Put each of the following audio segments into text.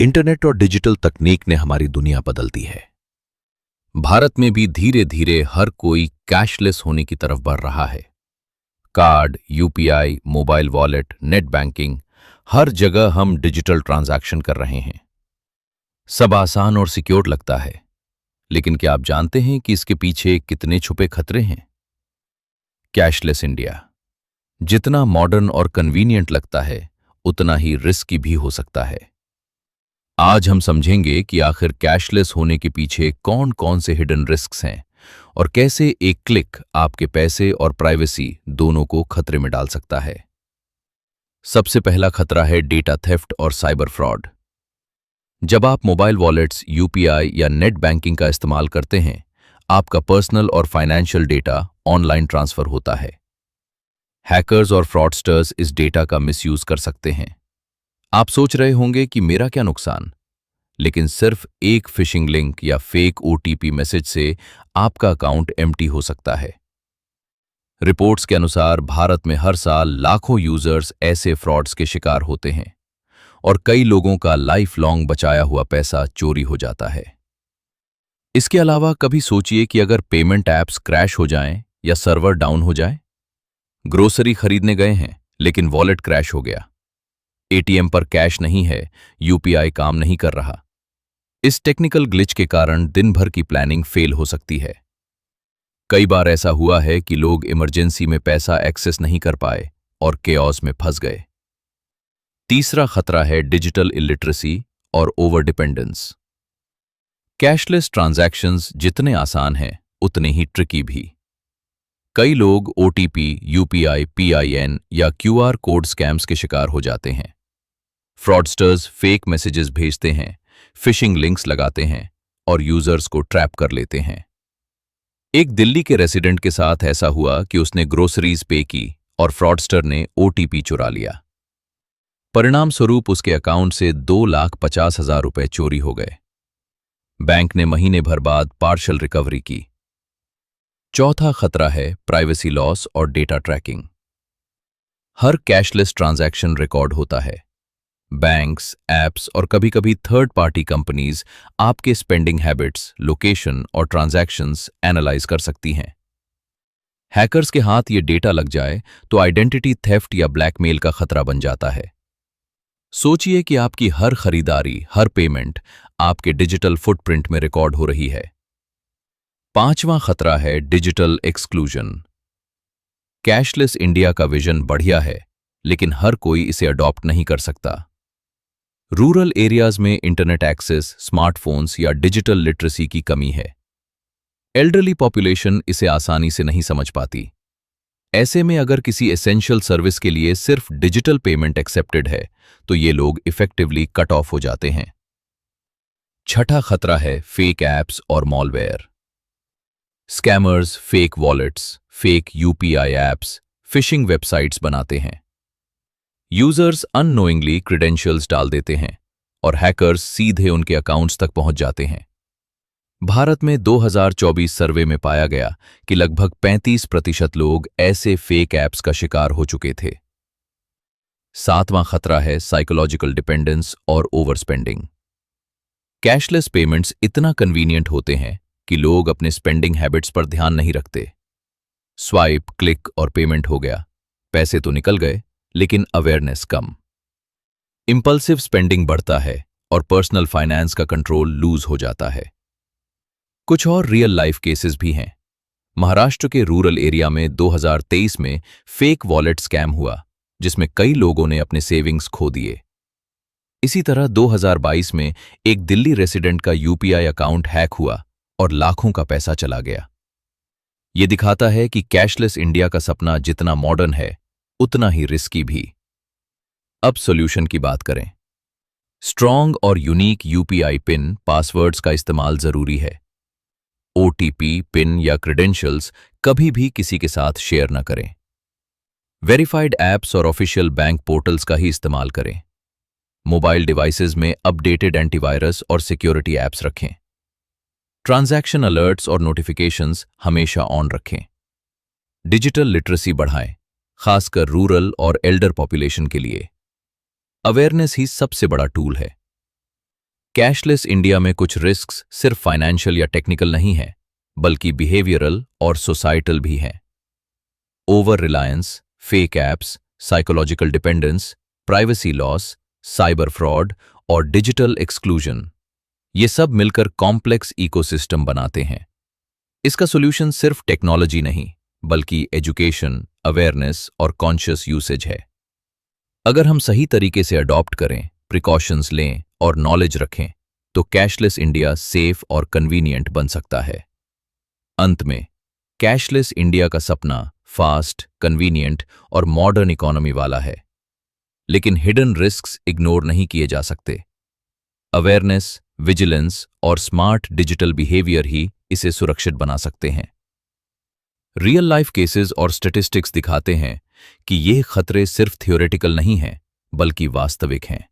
Internet और digital तकनीक ने हमारी दुनिया बदल दी है। भारत में भी धीरे धीरे हर कोई कैशलेस होने की तरफ बढ़ रहा है। Card, UPI, mobile wallet, net banking, हर जगह हम डिजिटल ट्रांजैक्शन कर रहे हैं। सब आसान और सिक्योर लगता है, लेकिन क्या आप जानते हैं कि इसके पीछे कितने छुपे खतरे हैं? कैशलेस इंडिया जितना मॉडर्न और कन्वीनियंट लगता है, उतना ही रिस्की भी हो सकता है। आज हम समझेंगे कि आखिर कैशलेस होने के पीछे कौन कौन से हिडन रिस्क्स हैं और कैसे एक क्लिक आपके पैसे और प्राइवेसी दोनों को खतरे में डाल सकता है। सबसे पहला खतरा है डेटा थेफ्ट और साइबर फ्रॉड। जब आप मोबाइल वॉलेट्स, यूपीआई या नेट बैंकिंग का इस्तेमाल करते हैं, आपका पर्सनल और फाइनेंशियल डेटा ऑनलाइन ट्रांसफर होता है। हैकर्स और फ्रॉडस्टर्स इस डेटा का मिसयूज कर सकते हैं। आप सोच रहे होंगे कि मेरा क्या नुकसान, लेकिन सिर्फ एक फिशिंग लिंक या फेक ओटीपी मैसेज से आपका अकाउंट एम्प्टी हो सकता है। रिपोर्ट्स के अनुसार भारत में हर साल लाखों यूजर्स ऐसे फ्रॉड्स के शिकार होते हैं और कई लोगों का लाइफ लॉन्ग बचाया हुआ पैसा चोरी हो जाता है। इसके अलावा कभी सोचिए कि अगर पेमेंट ऐप्स क्रैश हो जाएं या सर्वर डाउन हो जाए। ग्रोसरी खरीदने गए हैं, लेकिन वॉलेट क्रैश हो गया। एटीएम पर कैश नहीं है, यूपीआई काम नहीं कर रहा। इस टेक्निकल ग्लिच के कारण दिन भर की प्लानिंग फेल हो सकती है। कई बार ऐसा हुआ है कि लोग इमरजेंसी में पैसा एक्सेस नहीं कर पाए और केओस में फंस गए। तीसरा खतरा है डिजिटल इलिटरेसी और ओवर डिपेंडेंस। कैशलेस ट्रांजैक्शंस जितने आसान हैं, उतने ही ट्रिकी भी। कई लोग ओटीपी, यूपीआई, पीआईएन या क्यूआर कोड स्कैम्स के शिकार हो जाते हैं। फ्रॉडस्टर्स फेक मैसेजेस भेजते हैं, फिशिंग लिंक्स लगाते हैं और यूजर्स को ट्रैप कर लेते हैं। एक दिल्ली के रेसिडेंट के साथ ऐसा हुआ कि उसने ग्रोसरीज पे की और फ्रॉडस्टर ने ओटीपी चुरा लिया। परिणाम स्वरूप उसके अकाउंट से 2,50,000 रुपए चोरी हो गए। बैंक ने महीने भर बाद पार्शियल रिकवरी की। चौथा खतरा है प्राइवेसी लॉस और डेटा ट्रैकिंग। हर कैशलेस ट्रांजैक्शन रिकॉर्ड होता है। बैंक्स, ऐप्स और कभी-कभी थर्ड पार्टी कंपनीज आपके स्पेंडिंग हैबिट्स, लोकेशन और ट्रांजैक्शंस एनालाइज कर सकती हैं। हैकर्स के हाथ ये डेटा लग जाए तो आइडेंटिटी थेफ्ट या ब्लैकमेल का खतरा बन जाता है। सोचिए कि आपकी हर खरीदारी, हर पेमेंट आपके डिजिटल फुटप्रिंट में रिकॉर्ड हो रही है। पांचवां खतरा है डिजिटल एक्सक्लूजन। कैशलेस इंडिया का विजन बढ़िया है, लेकिन हर कोई इसे अडॉप्ट नहीं कर सकता। रूरल एरियाज में इंटरनेट एक्सेस, स्मार्टफोन्स या डिजिटल लिटरेसी की कमी है। एल्डरली पॉपुलेशन इसे आसानी से नहीं समझ पाती। ऐसे में अगर किसी एसेंशियल सर्विस के लिए सिर्फ डिजिटल पेमेंट एक्सेप्टेड है, तो ये लोग इफेक्टिवली कट ऑफ हो जाते हैं। छठा खतरा है फेक ऐप्स और malware. Scammers fake wallets, fake UPI apps, fishing websites बनाते हैं। यूजर्स अननोइंगली क्रेडेंशियल्स डाल देते हैं और हैकर्स सीधे उनके अकाउंट्स तक पहुंच जाते हैं। भारत में 2024 सर्वे में पाया गया कि लगभग 35% लोग ऐसे फेक ऐप्स का शिकार हो चुके थे। सातवां खतरा है साइकोलॉजिकल डिपेंडेंस और ओवर स्पेंडिंग। कैशलेस पेमेंट्स इतना कन्वीनियंट होते हैं कि लोग अपने स्पेंडिंग हैबिट्स पर ध्यान नहीं रखते। स्वाइप, क्लिक और पेमेंट हो गया, पैसे तो निकल गए, लेकिन अवेयरनेस कम। इंपल्सिव स्पेंडिंग बढ़ता है और पर्सनल फाइनेंस का कंट्रोल लूज हो जाता है। कुछ और रियल लाइफ केसेस भी हैं। महाराष्ट्र के रूरल एरिया में 2023 में फेक वॉलेट स्कैम हुआ, जिसमें कई लोगों ने अपने सेविंग्स खो दिए। इसी तरह 2022 में एक दिल्ली रेसिडेंट का यूपीआई अकाउंट हैक हुआ और लाखों का पैसा चला गया। यह दिखाता है कि कैशलेस इंडिया का सपना जितना मॉडर्न है, उतना ही रिस्की भी। अब सॉल्यूशन की बात करें। स्ट्रॉन्ग और यूनिक यूपीआई पिन, पासवर्ड्स का इस्तेमाल जरूरी है। ओटीपी, पिन या क्रेडेंशियल्स कभी भी किसी के साथ शेयर न करें। वेरीफाइड ऐप्स और ऑफिशियल बैंक पोर्टल्स का ही इस्तेमाल करें। मोबाइल डिवाइसेस में अपडेटेड एंटीवायरस और सिक्योरिटी ऐप्स रखें। ट्रांजैक्शन अलर्ट्स और नोटिफिकेशंस हमेशा ऑन रखें। डिजिटल लिटरेसी बढ़ाएं, खासकर रूरल और एल्डर पॉपुलेशन के लिए। अवेयरनेस ही सबसे बड़ा टूल है। कैशलेस इंडिया में कुछ रिस्क्स सिर्फ फाइनेंशियल या टेक्निकल नहीं हैं, बल्कि बिहेवियरल और सोसाइटल भी हैं। Over Reliance, fake apps, psychological dependence, privacy loss, cyber fraud और डिजिटल एक्सक्लूजन, ये सब मिलकर कॉम्प्लेक्स इकोसिस्टम बनाते हैं। इसका सॉल्यूशन सिर्फ टेक्नोलॉजी नहीं, बल्कि एजुकेशन, अवेयरनेस और कॉन्शियस यूसेज है। अगर हम सही तरीके से अडॉप्ट करें, प्रिकॉशंस लें और नॉलेज रखें, तो कैशलेस इंडिया सेफ और कन्वीनियंट बन सकता है। अंत में, कैशलेस इंडिया का सपना फास्ट, कन्वीनियंट और मॉडर्न इकोनॉमी वाला है, लेकिन हिडन रिस्क्स इग्नोर नहीं किए जा सकते। अवेयरनेस, विजिलेंस और स्मार्ट डिजिटल बिहेवियर ही इसे सुरक्षित बना सकते हैं। रियल लाइफ केसेस और स्टैटिस्टिक्स दिखाते हैं कि ये खतरे सिर्फ थ्योरेटिकल नहीं हैं, बल्कि वास्तविक हैं।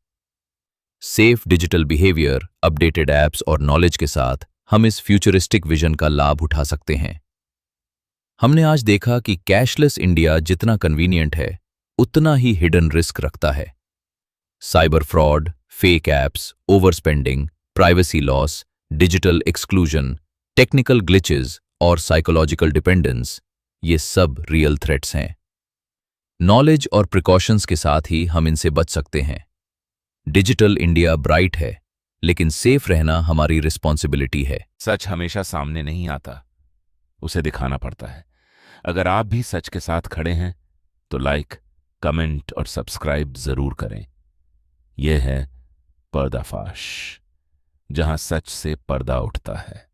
Safe digital behaviour, updated apps और नॉलेज के साथ हम इस फ्यूचरिस्टिक विजन का लाभ उठा सकते हैं। हमने आज देखा कि कैशलेस इंडिया जितना कन्वीनियंट है, उतना ही हिडन रिस्क रखता है। Cyber fraud, fake apps, over spending, privacy loss, digital exclusion, technical glitches और साइकोलॉजिकल डिपेंडेंस, ये सब रियल थ्रेट्स हैं। नॉलेज और प्रिकॉशंस के साथ ही हम इनसे बच सकते हैं। डिजिटल इंडिया ब्राइट है, लेकिन सेफ रहना हमारी रिस्पॉन्सिबिलिटी है। सच हमेशा सामने नहीं आता, उसे दिखाना पड़ता है। अगर आप भी सच के साथ खड़े हैं तो लाइक, कमेंट और सब्सक्राइब जरूर करें। यह है पर्दाफाश, जहां सच से पर्दा उठता है।